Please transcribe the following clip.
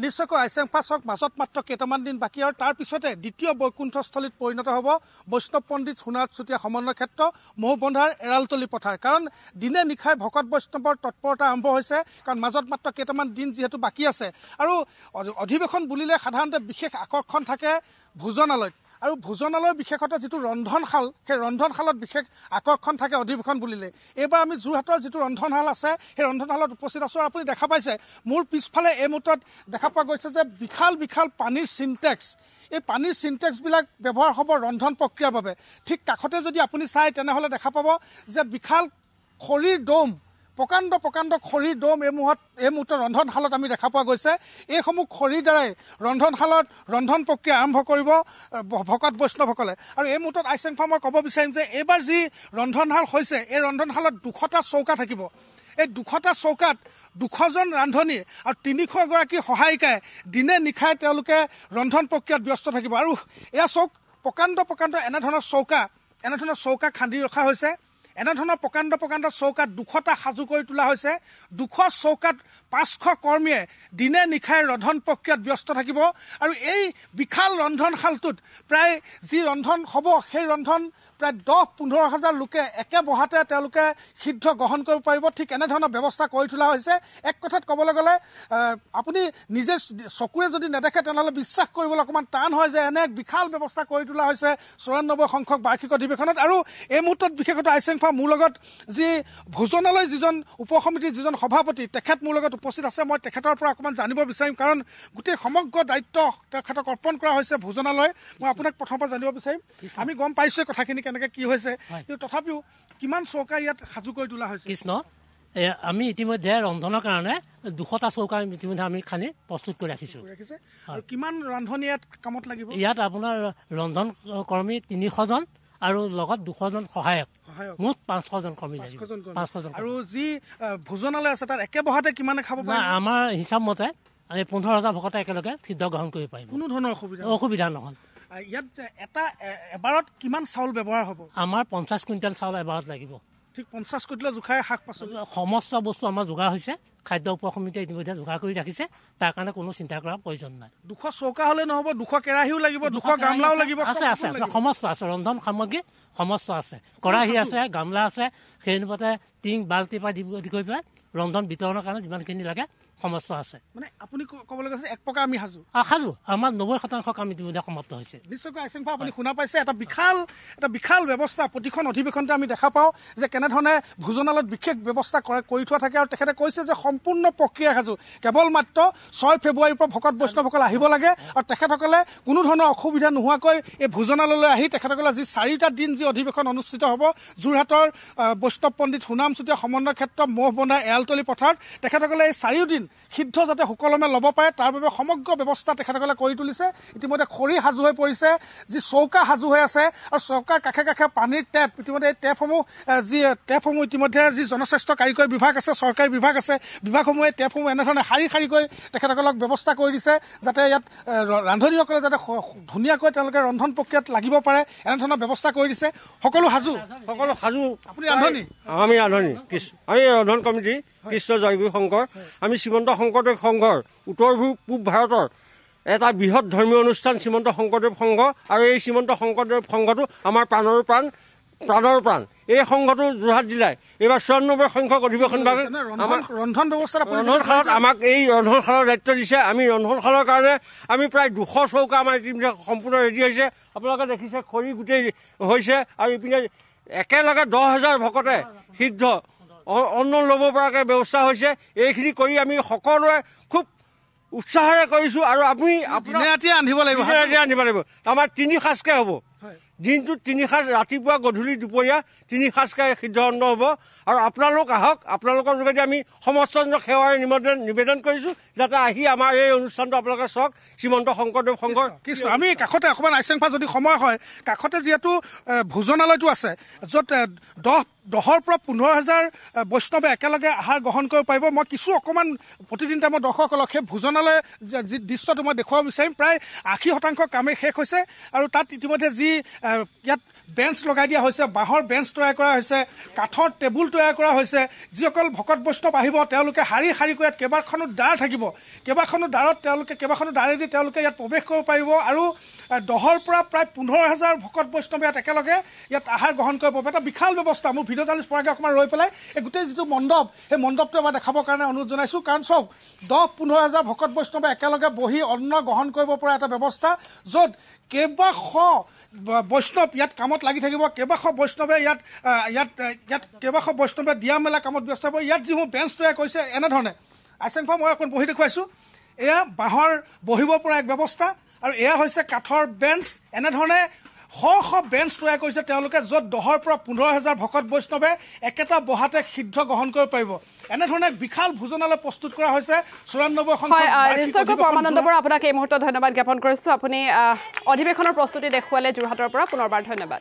নিশ্চয়কৈ আইচেংফা চক মাজত মাত্ৰ কেইটামান দিন বাকী আৰু তাৰ পিছতে দ্বিতীয় বৈকুণ্ঠস্থলীত পৰিণত হ'ব বৈষ্ণৱ পণ্ডিত সোণাৰাম চুতীয়া সমন্বয় ক্ষেত্ৰ মহবন্ধাৰ এৰালতলী পথাৰ। কাৰণ দিনে নিশাই ভকত বৈষ্ণৱৰ তৎপৰতা আৰম্ভ হৈছে, কাৰণ মাজত মাত্ৰ কেইটামান দিন যিহেতু বাকী আছে। আৰু অধিৱেশন বুলিলে সাধাৰণতে বিশেষ আকৰ্ষণ থাকে ভোজনালয়ত, আৰু ভোজনালয়ৰ বিশেষত যিটো ৰন্ধনশাল, সেই ৰন্ধনশালত বিশেষ আকৰ্ষণ থাকে অধিৱেশন বুলিলে। এইবাৰ আমি যোৰহাটৰ যিটো ৰন্ধনশাল আছে সেই ৰন্ধনশালত উপস্থিত আছোঁ। আপুনি দেখা পাইছে মোৰ পিছফালে এই মুহূৰ্তত দেখা পোৱা গৈছে যে বিশাল বিশাল পানীৰ চিনটেক্স, এই পানীৰ চিনটেক্সবিলাক ব্যৱহাৰ হ'ব ৰন্ধন প্ৰক্ৰিয়াৰ বাবে। ঠিক কাষতে যদি আপুনি চায় তেনেহ'লে দেখা পাব যে বিশাল খৰিৰ দম, প্ৰকাণ্ড প্ৰকাণ্ড খৰিৰ দম এই মুহূৰ্তত ৰন্ধনশালত আমি দেখা পোৱা গৈছে। এইসমূহ খৰিৰ দ্বাৰাই ৰন্ধনশালত ৰন্ধন প্ৰক্ৰিয়া আৰম্ভ কৰিব ভকত বৈষ্ণৱসকলে। আৰু এই মুহূৰ্তত আইচেংফা মই ক'ব বিচাৰিম যে এইবাৰ যি ৰন্ধনশাল হৈছে এই ৰন্ধনশালত 200টা চৌকা থাকিব। এই 200টা চৌকাত 200জন ৰান্ধনী আৰু 300 গৰাকী সহায়িকাই দিনে নিশাই তেওঁলোকে ৰন্ধন প্ৰক্ৰিয়াত ব্যস্ত থাকিব। আৰু এয়া চৌক প্ৰকাণ্ড প্ৰকাণ্ড এনেধৰণৰ চৌকা খান্দি ৰখা হৈছে। এনেধৰণৰ প্ৰকাণ্ড প্ৰকাণ্ড চৌকাত 200টা সাজু কৰি তোলা হৈছে। 200 চৌকাত 500 কৰ্মীয়ে দিনে নিশাই ৰন্ধন প্ৰক্ৰিয়াত ব্যস্ত থাকিব। আৰু এই বিশাল ৰন্ধনশালটোত প্ৰায় যি ৰন্ধন হ'ব সেই ৰন্ধন প্ৰায় 10-15 হাজাৰ লোকে একেবহাতে তেওঁলোকে সিদ্ধ গ্ৰহণ কৰিব পাৰিব। ঠিক এনেধৰণৰ ব্যৱস্থা কৰি তোলা হৈছে। এক কথাত ক'বলৈ গ'লে আপুনি নিজে চকুৰে যদি নেদেখে তেনেহ'লে বিশ্বাস কৰিবলৈ অকণমান টান হয় যে এনে এক বিশাল ব্যৱস্থা কৰি তোলা হৈছে 94 সংখ্যক বাৰ্ষিক অধিৱেশনত। আৰু এই মুহূৰ্তত বিশেষত আইচেংফা মোৰ লগত যি ভোজনালয় যিজন উপসমিতিৰ যিজন সভাপতি তেখেত মোৰ লগত উপস্থিত আছে, মই তেখেতৰ পৰা অকণমান জানিব বিচাৰিম, কাৰণ গোটেই সমগ্ৰ দায়িত্ব তেখেতক অৰ্পণ কৰা হৈছে ভোজনালয়। মই আপোনাক প্ৰথমৰ পৰা জানিব বিচাৰিম, আমি গম পাইছোঁ কথাখিনি কেনেকৈ কি হৈছে, কিন্তু তথাপিও কিমান চৌকা ইয়াত সাজু কৰি তোলা হৈছে? কৃষ্ণ, আমি ইতিমধ্যে ৰন্ধনৰ কাৰণে 200টা চৌকা ইতিমধ্যে আমি খানি প্ৰস্তুত কৰি ৰাখিছোঁ। কিমান ৰান্ধনী ইয়াত কামত লাগিব? ইয়াত আপোনাৰ ৰন্ধন কৰ্মী 300জন আৰু লগত 200জন সহায়ক, মুঠ 500জন কৰ্মী লাগিব। 500জন। আৰু যি ভোজনালয় আছে তাত একেবহাতে কিমানে খাব পাৰে? আমাৰ হিচাপ মতে আমি 15,000 ভকতে একেলগে সিদ্ধ গ্ৰহণ কৰিব পাৰিম, কোনো ধৰণৰ অসুবিধা নহয়। ইয়াত এবাৰত কিমান চাউল ব্যৱহাৰ হ'ব? আমাৰ 50 কুইণ্টেল চাউল এবাৰত লাগিব। ঠিক 50 কুইণ্টেল জোখাই শাক পাচলি সমস্ত বস্তু আমাৰ যোগাৰ হৈছে। খাদ্য উপসমিতিয়ে ইতিমধ্যে যোগাৰ কৰি ৰাখিছে, তাৰ কাৰণে কোনো চিন্তা কৰাৰ প্ৰয়োজন নাই। 200 চৌকা হ'লে নহ'ব, 200 কেৰাহীও লাগিব, 200 গামলাও লাগিব। আছে সমস্ত আছে, ৰন্ধন সামগ্ৰী সমস্ত আছে, কৰাহী আছে, গামলা আছে, সেই অনুপাতে টিং বাল্টিৰ পৰা আদি কৰি পেলাই ৰন্ধন বিতৰণৰ কাৰণে যিমানখিনি লাগে সমস্ত আছে। মানে আপুনি ক'বলৈ গৈছে এক প্ৰকাৰ আমি সাজু। আমাৰ 90% কাম ইতিমধ্যে সমাপ্ত হৈছে। নিশ্চয়কৈ আইচেংফা আপুনি শুনা পাইছে, এটা বিশাল ব্যৱস্থা প্ৰতিখন অধিৱেশনতে আমি দেখা পাওঁ যে কেনেধৰণে ভোজনালয়ত বিশেষ ব্যৱস্থা কৰি থোৱা থাকে। আৰু তেখেতে কৈছে যে সম্পূৰ্ণ প্ৰক্ৰিয়া সাজু, কেৱল মাত্ৰ 6 ফেব্ৰুৱাৰীৰ পৰা ভকত বৈষ্ণৱসকল আহিব লাগে। আৰু তেখেতসকলে কোনো ধৰণৰ অসুবিধা নোহোৱাকৈ এই ভোজনালয়লৈ আহি তেখেতসকলে যি 4টা দিন যি অধিৱেশন অনুষ্ঠিত হ'ব যোৰহাটৰ বৈষ্ণৱ পণ্ডিত সোণাৰাম চুতীয়া সমন্বয় ক্ষেত্ৰ মহবন্ধাৰ এৰালতলী পথাৰত, তেখেতসকলে এই 4 দিন সিদ্ধ যাতে সুকলমে ল'ব পাৰে তাৰ বাবে সমগ্ৰ ব্যৱস্থা তেখেতসকলে কৰি তুলিছে। ইতিমধ্যে খৰি সাজু হৈ পৰিছে, যি চৌকা সাজু হৈ আছে, আৰু চৌকাৰ কাষে কাষে পানীৰ টেপ, ইতিমধ্যে এই টেপসমূহ ইতিমধ্যে যি জনস্বাস্থ্য কাৰিকৰী বিভাগ আছে, চৰকাৰী বিভাগ আছে, বিভাগসমূহে টেপসমূহ এনেধৰণে শাৰী তেখেতসকলক ব্যৱস্থা কৰি দিছে যাতে ইয়াত ৰান্ধনীসকলে যাতে ধুনীয়াকৈ তেওঁলোকে ৰন্ধন প্ৰক্ৰিয়াত লাগিব পাৰে, এনেধৰণৰ ব্যৱস্থা কৰি দিছে। সকলো সাজু। আপুনি ৰান্ধনী? আমি ৰান্ধনী, আমি ৰন্ধন কমিটি কৃষ্ণ জয়গুৰু শংকৰ, আমি শ্ৰীমন্ত শংকৰদেৱ সংঘৰ উত্তৰ পূব ভাৰতৰ এটা বৃহৎ ধৰ্মীয় অনুষ্ঠান শ্ৰীমন্ত শংকৰদেৱ সংঘ। আৰু এই শ্ৰীমন্ত শংকৰদেৱ সংঘটো আমাৰ প্ৰাণৰ প্ৰাণ। এই সংঘটো যোৰহাট জিলাই এইবাৰ 94 সংখ্যক অধিৱেশন ভাগে ৰন্ধনশালত আমাক এই ৰন্ধনশালৰ দায়িত্ব দিছে। আমি ৰন্ধনশালৰ কাৰণে আমি প্ৰায় 200 চৌকা আমাৰ ইতিমধ্যে সম্পূৰ্ণ ৰেডি হৈছে। আপোনালোকে দেখিছে খৰি গোটেই হৈছে, আৰু ইপিনে একেলগে 10,000 ভকতে সিদ্ধ অন্ন ল'ব পৰাকৈ ব্যৱস্থা হৈছে। এইখিনি কৰি আমি সকলোৱে খুব উৎসাহেৰে কৰিছোঁ। আৰু আপুনি ৰাতি ৰান্ধিব লাগিব। আমাৰ 3 সাঁজকৈ হ'ব, দিনটোত 3 সাঁজ, ৰাতিপুৱা গধূলি দুপৰীয়া 3 সাঁজকৈ সিদ্ধ অন্ন হ'ব। আৰু আপোনালোক আহক, আপোনালোকৰ যোগেদি আমি সমস্তজনক সেৱাৰ নিবেদন কৰিছোঁ যাতে আহি আমাৰ এই অনুষ্ঠানটো আপোনালোকে চাওক। শ্ৰীমন্ত শংকৰদেৱ সংঘৰ কৃষ্ণ, আমি কাষতে অকণমান আইচেংফা যদি সময় হয়, কাষতে যিহেতু ভোজনালয়টো আছে য'ত 10,000 পৰা 15,000 বৈষ্ণৱে একেলগে আহাৰ গ্ৰহণ কৰিব পাৰিব। মই কিছু অকণমান প্ৰতিদিন টাইমত দৰ্শকসকলক সেই ভোজনালয় যি দৃশ্যটো মই দেখুৱাব বিচাৰিম। প্ৰায় 80% কামেই শেষ হৈছে, আৰু তাত ইতিমধ্যে যি ইয়াত বেঞ্চ লগাই দিয়া হৈছে, বাঁহৰ বেঞ্চ তৈয়াৰ কৰা হৈছে, কাঠৰ টেবুল তৈয়াৰ কৰা হৈছে। যিসকল ভকত বৈষ্ণৱ আহিব তেওঁলোকে শাৰী শাৰীকৈ ইয়াত কেইবাখনো দ্বাৰ থাকিব, কেইবাখনো দ্বাৰত কেইবাখনো দ্বাৰেদি তেওঁলোকে ইয়াত প্ৰৱেশ কৰিব পাৰিব আৰু 10ৰ পৰা প্ৰায় 15,000 ভকত বৈষ্ণৱ ইয়াত একেলগে ইয়াত আহাৰ গ্ৰহণ কৰিব পাৰিব। এটা বিশাল ব্যৱস্থা। মোৰ ভিডিঅ' জাৰ্নেলিষ্ট পৰাগে অকণমান ৰৈ পেলাই এই গোটেই যিটো মণ্ডপ, সেই মণ্ডপটো আমাৰ দেখাবৰ কাৰণে অনুৰোধ জনাইছোঁ। কাৰণ চাওক 10-15,000 ভকত বৈষ্ণৱে একেলগে বহি অন্ন গ্ৰহণ কৰিব পৰা এটা ব্যৱস্থা, য'ত কেইবাশ বৈষ্ণৱ ইয়াত কামত লাগি থাকিব, কেইবাশ বৈষ্ণৱে ইয়াত কেইবাশ বৈষ্ণৱে দিয়া মেলা কামত ব্যস্ত হ'ব। ইয়াত যিবোৰ বেঞ্চ তৈয়াৰ কৰিছে এনেধৰণে আইচেংফা মই অকণ বহি দেখুৱাইছোঁ। এয়া বাঁহৰ বহিব পৰা এক ব্যৱস্থা আৰু এয়া হৈছে কাঠৰ বেঞ্চ। এনেধৰণে শ বেঞ্চ তৈয়াৰ কৰিছে তেওঁলোকে, য'ত 10ৰ পৰা 15,000 ভকত বৈষ্ণৱে একেটা বহাতে সিদ্ধ গ্ৰহণ কৰিব পাৰিব। এনেধৰণে বিশাল ভোজনালয় প্ৰস্তুত কৰা হৈছে। 94 পৰমানন্দ বৰা, আপোনাক এই মুহূৰ্তত ধন্যবাদ জ্ঞাপন কৰিছোঁ। আপুনি অধিৱেশনৰ প্ৰস্তুতি দেখুৱালে যোৰহাটৰ পৰা, পুনৰবাৰ ধন্যবাদ।